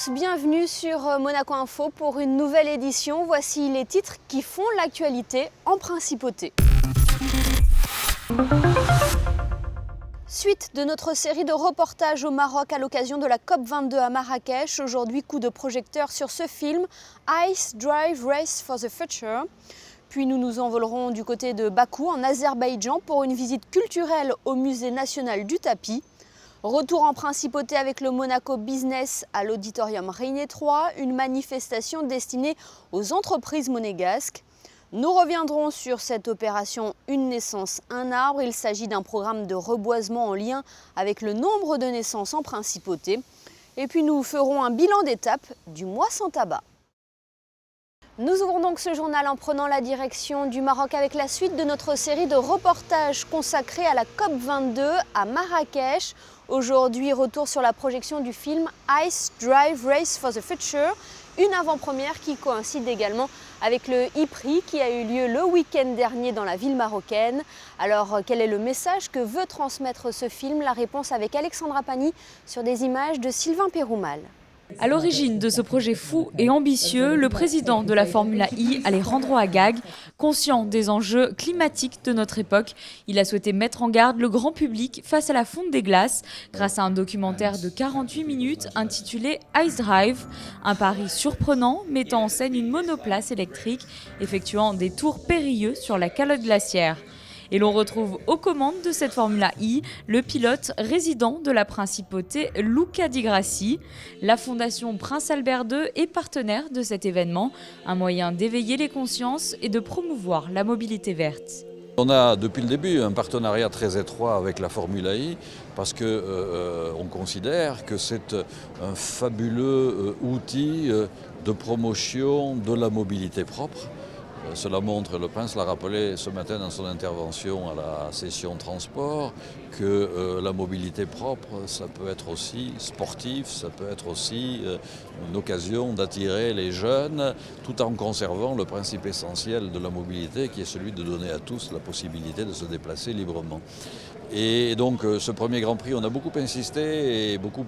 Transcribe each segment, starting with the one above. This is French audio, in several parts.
tous, bienvenue sur Monaco Info pour une nouvelle édition. Voici les titres qui font l'actualité en principauté. Suite de notre série de reportages au Maroc à l'occasion de la COP22 à Marrakech. Aujourd'hui, coup de projecteur sur ce film Ice Drive Race for the Future. Puis nous nous envolerons du côté de Bakou en Azerbaïdjan pour une visite culturelle au musée national du tapis. Retour en principauté avec le Monaco Business à l'auditorium Reigné III, une manifestation destinée aux entreprises monégasques. Nous reviendrons sur cette opération Une naissance, un arbre. Il s'agit d'un programme de reboisement en lien avec le nombre de naissances en principauté. Et puis nous ferons un bilan d'étape du mois sans tabac. Nous ouvrons donc ce journal en prenant la direction du Maroc avec la suite de notre série de reportages consacrés à la COP22 à Marrakech. Aujourd'hui, retour sur la projection du film Ice Drive Race for the Future, une avant-première qui coïncide également avec le e-prix qui a eu lieu le week-end dernier dans la ville marocaine. Alors, quel est le message que veut transmettre ce film? La réponse avec Alexandra Pani sur des images de Sylvain Péroumal. À l'origine de ce projet fou et ambitieux, le président de la Formula I, Alejandro Agag, conscient des enjeux climatiques de notre époque, il a souhaité mettre en garde le grand public face à la fonte des glaces grâce à un documentaire de 48 minutes intitulé Ice Drive, un pari surprenant mettant en scène une monoplace électrique effectuant des tours périlleux sur la calotte glaciaire. Et l'on retrouve aux commandes de cette Formula I le pilote résident de la principauté Luca Di Grassi. La Fondation Prince Albert II est partenaire de cet événement, un moyen d'éveiller les consciences et de promouvoir la mobilité verte. On a depuis le début un partenariat très étroit avec la Formula I parce qu'on considère que c'est un fabuleux outil de promotion de la mobilité propre. Cela montre, le prince l'a rappelé ce matin dans son intervention à la session transport, que la mobilité propre, ça peut être aussi sportif, ça peut être aussi une occasion d'attirer les jeunes, tout en conservant le principe essentiel de la mobilité, qui est celui de donner à tous la possibilité de se déplacer librement. Et donc ce premier Grand Prix, on a beaucoup insisté et beaucoup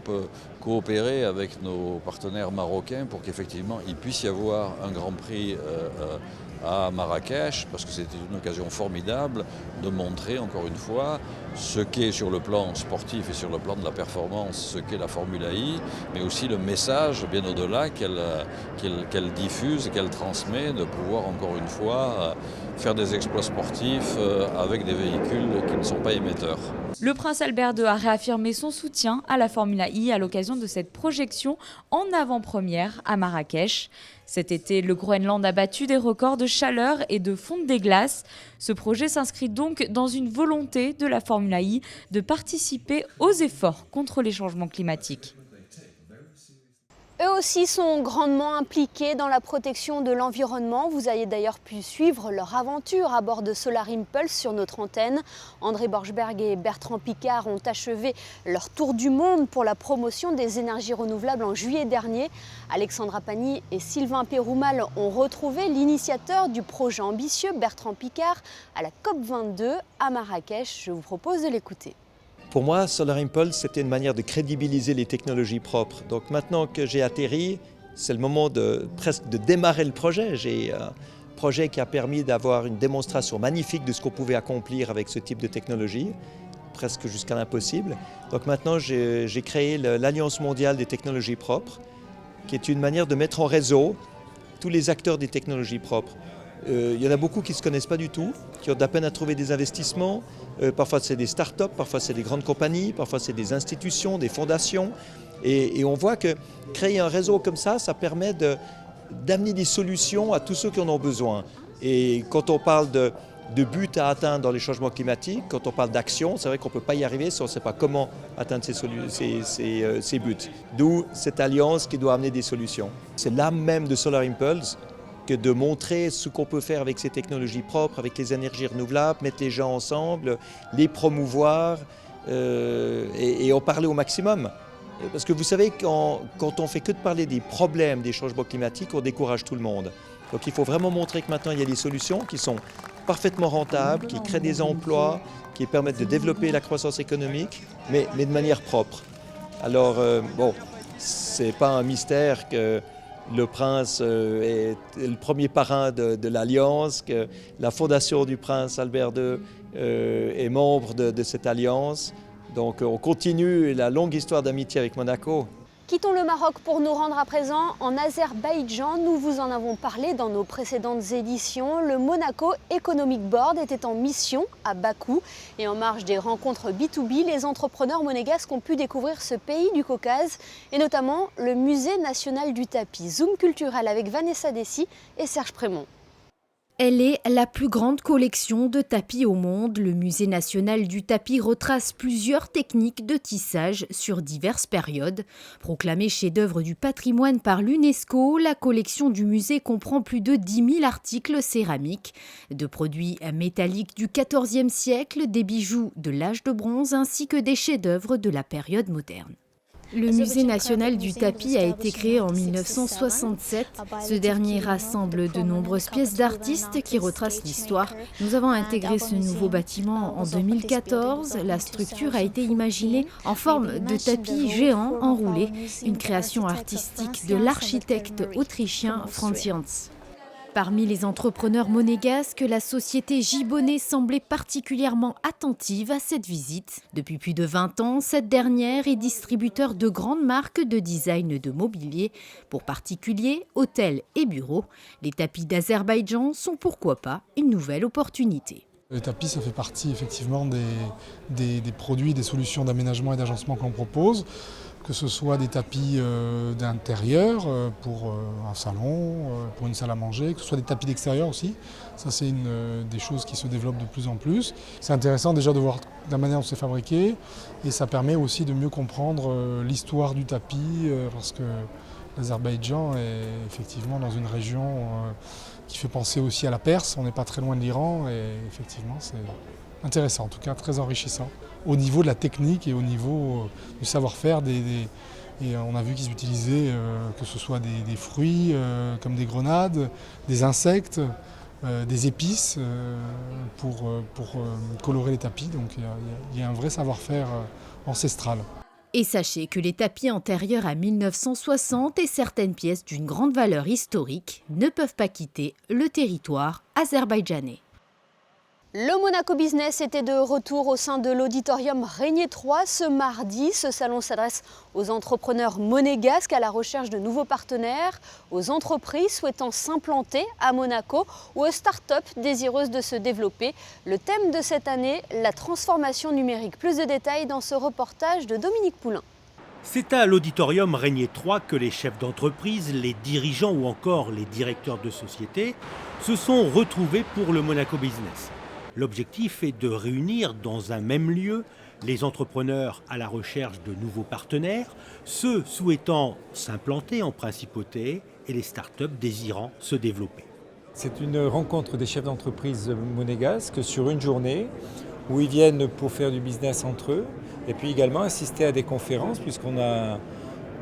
coopéré avec nos partenaires marocains pour qu'effectivement il puisse y avoir un Grand Prix à Marrakech, parce que c'était une occasion formidable de montrer encore une fois ce qu'est sur le plan sportif et sur le plan de la performance, ce qu'est la Formula I, mais aussi le message bien au-delà qu'elle diffuse et qu'elle transmet, de pouvoir encore une fois faire des exploits sportifs avec des véhicules qui ne sont pas émetteurs. Le prince Albert II a réaffirmé son soutien à la Formula I à l'occasion de cette projection en avant-première à Marrakech. Cet été, le Groenland a battu des records de chaleur et de fonte des glaces. Ce projet s'inscrit donc dans une volonté de la Formula I de participer aux efforts contre les changements climatiques. Eux aussi sont grandement impliqués dans la protection de l'environnement. Vous avez d'ailleurs pu suivre leur aventure à bord de Solar Impulse sur notre antenne. André Borschberg et Bertrand Piccard ont achevé leur tour du monde pour la promotion des énergies renouvelables en juillet dernier. Alexandra Pani et Sylvain Péroumal ont retrouvé l'initiateur du projet ambitieux, Bertrand Piccard, à la COP22 à Marrakech. Je vous propose de l'écouter. Pour moi, Solar Impulse, c'était une manière de crédibiliser les technologies propres. Donc maintenant que j'ai atterri, c'est le moment presque de démarrer le projet. J'ai un projet qui a permis d'avoir une démonstration magnifique de ce qu'on pouvait accomplir avec ce type de technologie, presque jusqu'à l'impossible. Donc maintenant, j'ai créé l'Alliance mondiale des technologies propres, qui est une manière de mettre en réseau tous les acteurs des technologies propres. Il y en a beaucoup qui ne se connaissent pas du tout, qui ont de la peine à trouver des investissements. Parfois c'est des start-up, parfois c'est des grandes compagnies, parfois c'est des institutions, des fondations. Et on voit que créer un réseau comme ça permet d'amener des solutions à tous ceux qui en ont besoin. Et quand on parle de buts à atteindre dans les changements climatiques, quand on parle d'action, c'est vrai qu'on ne peut pas y arriver si on ne sait pas comment atteindre ces buts. D'où cette alliance qui doit amener des solutions. C'est l'âme même de Solar Impulse, que de montrer ce qu'on peut faire avec ces technologies propres, avec les énergies renouvelables, mettre les gens ensemble, les promouvoir et en parler au maximum. Parce que vous savez, quand on fait que de parler des problèmes des changements climatiques, on décourage tout le monde. Donc il faut vraiment montrer que maintenant il y a des solutions qui sont parfaitement rentables, qui créent des emplois, qui permettent de développer la croissance économique, mais de manière propre. Alors c'est pas un mystère que le prince est le premier parrain de l'Alliance, que la fondation du prince Albert II est membre de cette alliance. Donc on continue la longue histoire d'amitié avec Monaco. Quittons le Maroc pour nous rendre à présent en Azerbaïdjan. Nous vous en avons parlé dans nos précédentes éditions. Le Monaco Economic Board était en mission à Bakou. Et en marge des rencontres B2B, les entrepreneurs monégasques ont pu découvrir ce pays du Caucase et notamment le Musée national du tapis. Zoom culturel avec Vanessa Dessy et Serge Prémont. Elle est la plus grande collection de tapis au monde. Le Musée national du tapis retrace plusieurs techniques de tissage sur diverses périodes. Proclamée chef-d'œuvre du patrimoine par l'UNESCO, la collection du musée comprend plus de 10 000 articles céramiques, de produits métalliques du XIVe siècle, des bijoux de l'âge de bronze ainsi que des chefs-d'œuvre de la période moderne. Le Musée national du tapis a été créé en 1967. Ce dernier rassemble de nombreuses pièces d'artistes qui retracent l'histoire. Nous avons intégré ce nouveau bâtiment en 2014. La structure a été imaginée en forme de tapis géant enroulé, une création artistique de l'architecte autrichien Franz Jans. Parmi les entrepreneurs monégasques, la société Gibonnet semblait particulièrement attentive à cette visite. Depuis plus de 20 ans, cette dernière est distributeur de grandes marques de design de mobilier pour particuliers, hôtels et bureaux. Les tapis d'Azerbaïdjan sont pourquoi pas une nouvelle opportunité. Les tapis, ça fait partie effectivement des produits, des solutions d'aménagement et d'agencement qu'on propose, que ce soit des tapis d'intérieur pour un salon, pour une salle à manger, que ce soit des tapis d'extérieur aussi. Ça, c'est des choses qui se développent de plus en plus. C'est intéressant déjà de voir la manière dont c'est fabriqué et ça permet aussi de mieux comprendre l'histoire du tapis parce que l'Azerbaïdjan est effectivement dans une région qui fait penser aussi à la Perse. On n'est pas très loin de l'Iran et effectivement c'est intéressant, en tout cas très enrichissant au niveau de la technique et au niveau du savoir-faire. Et on a vu qu'ils utilisaient que ce soit des fruits comme des grenades, des insectes, des épices pour colorer les tapis. Donc il y a un vrai savoir-faire ancestral. Et sachez que les tapis antérieurs à 1960 et certaines pièces d'une grande valeur historique ne peuvent pas quitter le territoire azerbaïdjanais. Le Monaco Business était de retour au sein de l'auditorium Régnier 3 ce mardi. Ce salon s'adresse aux entrepreneurs monégasques à la recherche de nouveaux partenaires, aux entreprises souhaitant s'implanter à Monaco ou aux start-up désireuses de se développer. Le thème de cette année, la transformation numérique. Plus de détails dans ce reportage de Dominique Poulain. C'est à l'auditorium Régnier 3 que les chefs d'entreprise, les dirigeants ou encore les directeurs de société se sont retrouvés pour le Monaco Business. L'objectif est de réunir dans un même lieu les entrepreneurs à la recherche de nouveaux partenaires, ceux souhaitant s'implanter en principauté et les start-up désirant se développer. C'est une rencontre des chefs d'entreprise monégasques sur une journée où ils viennent pour faire du business entre eux et puis également assister à des conférences puisqu'on a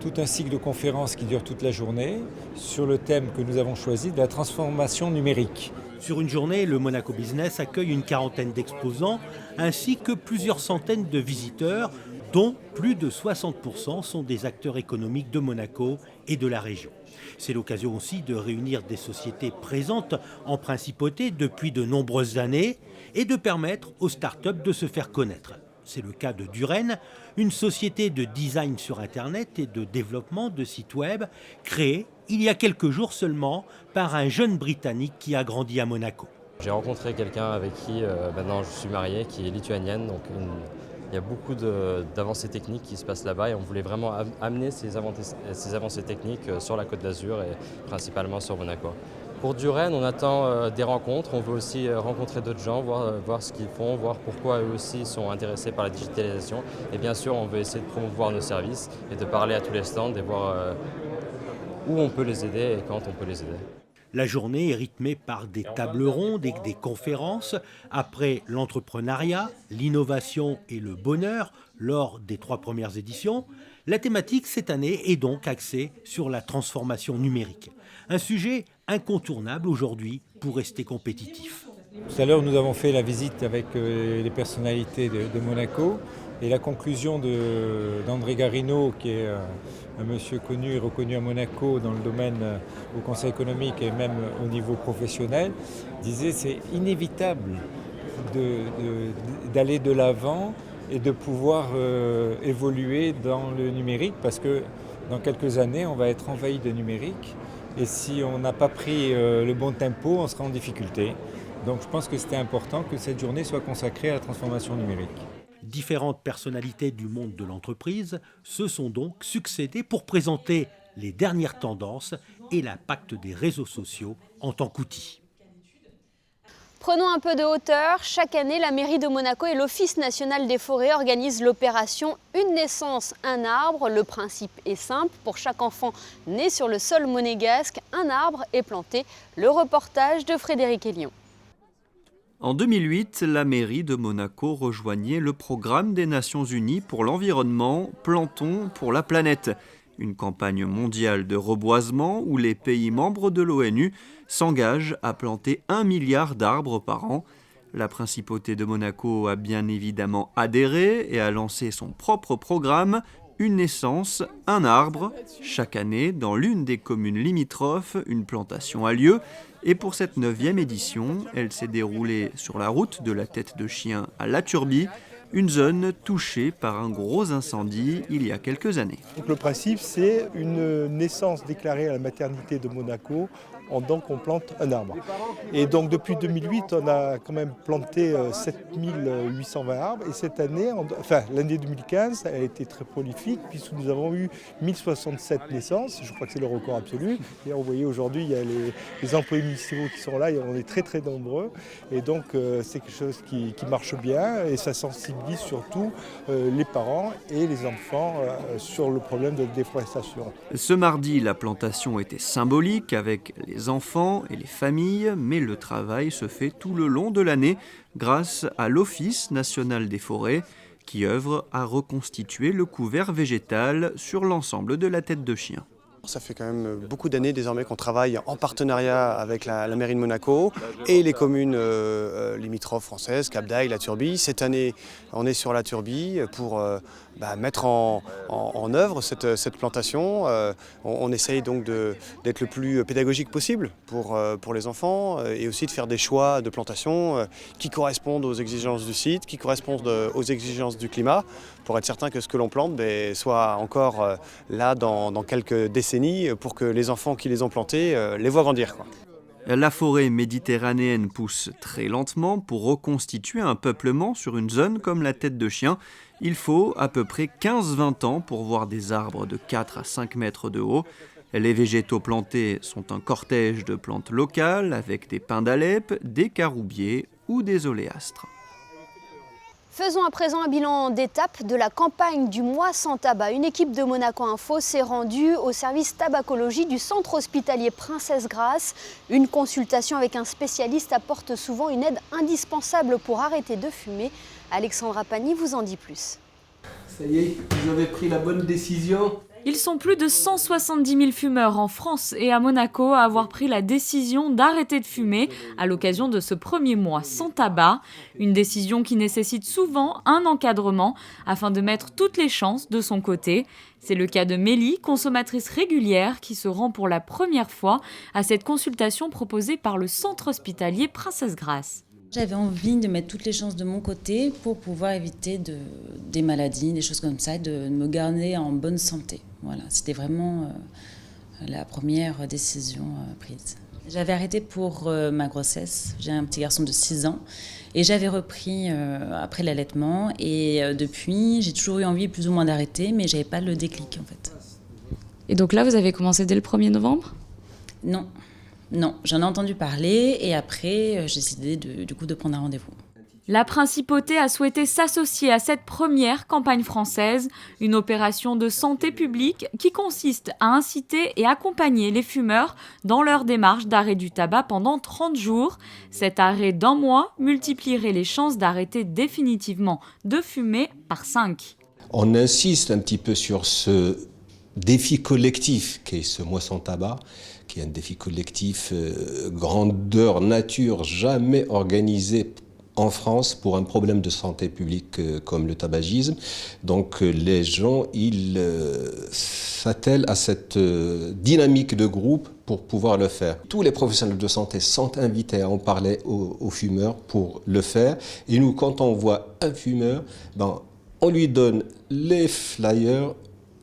tout un cycle de conférences qui dure toute la journée sur le thème que nous avons choisi de la transformation numérique. Sur une journée, le Monaco Business accueille une quarantaine d'exposants ainsi que plusieurs centaines de visiteurs, dont plus de 60% sont des acteurs économiques de Monaco et de la région. C'est l'occasion aussi de réunir des sociétés présentes en principauté depuis de nombreuses années et de permettre aux startups de se faire connaître. C'est le cas de Duren, une société de design sur Internet et de développement de sites web créée il y a quelques jours seulement par un jeune Britannique qui a grandi à Monaco. J'ai rencontré quelqu'un avec qui maintenant je suis marié, qui est lituanienne, donc il y a beaucoup d'avancées techniques qui se passent là-bas et on voulait vraiment amener ces avancées techniques sur la Côte d'Azur et principalement sur Monaco. Pour Duren, on attend des rencontres, on veut aussi rencontrer d'autres gens, voir ce qu'ils font, voir pourquoi eux aussi sont intéressés par la digitalisation. Et bien sûr, on veut essayer de promouvoir nos services et de parler à tous les stands et voir où on peut les aider et quand on peut les aider. La journée est rythmée par des tables rondes et des conférences. Après l'entrepreneuriat, l'innovation et le bonheur lors des 3 premières éditions, la thématique cette année est donc axée sur la transformation numérique. Un sujet incontournable aujourd'hui pour rester compétitif. Tout à l'heure, nous avons fait la visite avec les personnalités de Monaco Et la conclusion d'André Garino, qui est un monsieur connu et reconnu à Monaco dans le domaine au Conseil économique et même au niveau professionnel, disait que c'est inévitable d'aller de l'avant et de pouvoir évoluer dans le numérique, parce que dans quelques années, on va être envahi de numérique. Et si on n'a pas pris le bon tempo, on sera en difficulté. Donc je pense que c'était important que cette journée soit consacrée à la transformation numérique. Différentes personnalités du monde de l'entreprise se sont donc succédées pour présenter les dernières tendances et l'impact des réseaux sociaux en tant qu'outil. Prenons un peu de hauteur. Chaque année, la mairie de Monaco et l'Office national des forêts organisent l'opération Une naissance, un arbre. Le principe est simple. Pour chaque enfant né sur le sol monégasque, un arbre est planté. Le reportage de Frédéric Elion. En 2008, la mairie de Monaco rejoignait le programme des Nations Unies pour l'environnement Plantons pour la planète, une campagne mondiale de reboisement où les pays membres de l'ONU s'engagent à planter 1 milliard d'arbres par an. La principauté de Monaco a bien évidemment adhéré et a lancé son propre programme Une naissance, un arbre. Chaque année, dans l'une des communes limitrophes, une plantation a lieu. Et pour cette 9e édition, elle s'est déroulée sur la route de la Tête de Chien à La Turbie, une zone touchée par un gros incendie il y a quelques années. Donc le principe, c'est une naissance déclarée à la maternité de Monaco, donc on plante un arbre. Et donc depuis 2008, on a quand même planté 7820 arbres. Et cette année, l'année 2015, elle a été très prolifique puisque nous avons eu 1067 naissances. Je crois que c'est le record absolu. Et vous voyez aujourd'hui, il y a les employés municipaux qui sont là, et on est très très nombreux. Et donc c'est quelque chose qui marche bien et ça sensibilise surtout les parents et les enfants sur le problème de déforestation. Ce mardi, la plantation était symbolique avec les enfants et les familles, mais le travail se fait tout le long de l'année grâce à l'Office national des forêts qui œuvre à reconstituer le couvert végétal sur l'ensemble de la Tête de Chien. Ça fait quand même beaucoup d'années désormais qu'on travaille en partenariat avec la mairie de Monaco et les communes limitrophes françaises, Cap d'Agde, La Turbie. Cette année, on est sur La Turbie pour mettre en œuvre cette plantation. On essaye donc d'être le plus pédagogique possible pour les enfants et aussi de faire des choix de plantation qui correspondent aux exigences du site, qui correspondent aux exigences du climat, pour être certain que ce que l'on plante soit encore là dans quelques décennies pour que les enfants qui les ont plantés les voient grandir, quoi. La forêt méditerranéenne pousse très lentement. Pour reconstituer un peuplement sur une zone comme la Tête de Chien, il faut à peu près 15-20 ans pour voir des arbres de 4 à 5 mètres de haut. Les végétaux plantés sont un cortège de plantes locales avec des pins d'Alep, des caroubiers ou des oléastres. Faisons à présent un bilan d'étape de la campagne du mois sans tabac. Une équipe de Monaco Info s'est rendue au service tabacologie du centre hospitalier Princesse Grasse. Une consultation avec un spécialiste apporte souvent une aide indispensable pour arrêter de fumer. Alexandra Pani vous en dit plus. Ça y est, vous avez pris la bonne décision. Ils sont plus de 170 000 fumeurs en France et à Monaco à avoir pris la décision d'arrêter de fumer à l'occasion de ce premier mois sans tabac. Une décision qui nécessite souvent un encadrement afin de mettre toutes les chances de son côté. C'est le cas de Mélie, consommatrice régulière qui se rend pour la première fois à cette consultation proposée par le centre hospitalier Princesse Grasse. J'avais envie de mettre toutes les chances de mon côté pour pouvoir éviter des maladies, des choses comme ça, de me garder en bonne santé. Voilà, c'était vraiment la première décision prise. J'avais arrêté pour ma grossesse, j'ai un petit garçon de 6 ans et j'avais repris après l'allaitement et depuis j'ai toujours eu envie plus ou moins d'arrêter mais j'avais pas le déclic en fait. Et donc là vous avez commencé dès le 1er novembre ? Non, j'en ai entendu parler et après j'ai décidé de prendre un rendez-vous. La principauté a souhaité s'associer à cette première campagne française, une opération de santé publique qui consiste à inciter et accompagner les fumeurs dans leur démarche d'arrêt du tabac pendant 30 jours. Cet arrêt d'1 mois multiplierait les chances d'arrêter définitivement de fumer par 5. On insiste un petit peu sur ce défi collectif qu'est ce mois sans tabac, qui est un défi collectif grandeur nature, jamais organisé en France pour un problème de santé publique comme le tabagisme. Donc les gens, ils s'attellent à cette dynamique de groupe pour pouvoir le faire. Tous les professionnels de santé sont invités à en parler aux fumeurs pour le faire. Et nous, quand on voit un fumeur, on lui donne les flyers,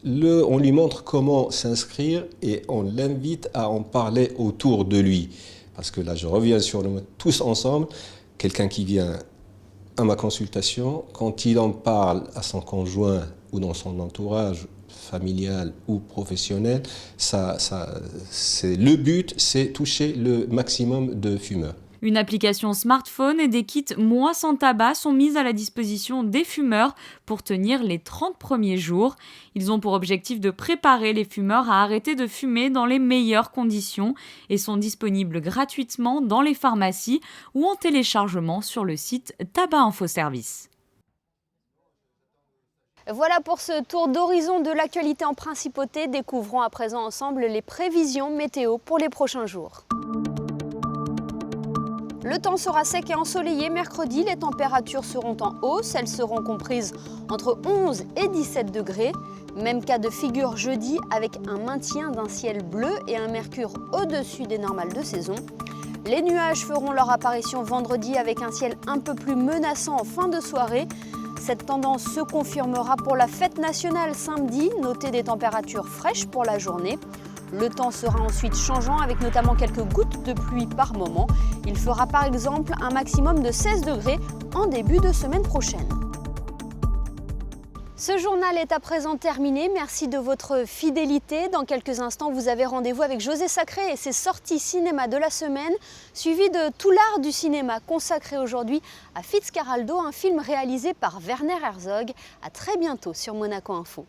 on lui montre comment s'inscrire et on l'invite à en parler autour de lui. Parce que là, je reviens sur le mot tous ensemble. Quelqu'un qui vient à ma consultation, quand il en parle à son conjoint ou dans son entourage familial ou professionnel, le but, c'est toucher le maximum de fumeurs. Une application smartphone et des kits Moi sans tabac sont mises à la disposition des fumeurs pour tenir les 30 premiers jours. Ils ont pour objectif de préparer les fumeurs à arrêter de fumer dans les meilleures conditions et sont disponibles gratuitement dans les pharmacies ou en téléchargement sur le site Tabac Info Service. Voilà pour ce tour d'horizon de l'actualité en principauté. Découvrons à présent ensemble les prévisions météo pour les prochains jours. Le temps sera sec et ensoleillé mercredi, les températures seront en hausse, elles seront comprises entre 11 et 17 degrés. Même cas de figure jeudi avec un maintien d'un ciel bleu et un mercure au-dessus des normales de saison. Les nuages feront leur apparition vendredi avec un ciel un peu plus menaçant en fin de soirée. Cette tendance se confirmera pour la fête nationale samedi, notez des températures fraîches pour la journée. Le temps sera ensuite changeant avec notamment quelques gouttes de pluie par moment. Il fera par exemple un maximum de 16 degrés en début de semaine prochaine. Ce journal est à présent terminé. Merci de votre fidélité. Dans quelques instants, vous avez rendez-vous avec José Sacré et ses sorties cinéma de la semaine, suivi de Tout l'art du cinéma consacré aujourd'hui à Fitzcarraldo, un film réalisé par Werner Herzog. À très bientôt sur Monaco Info.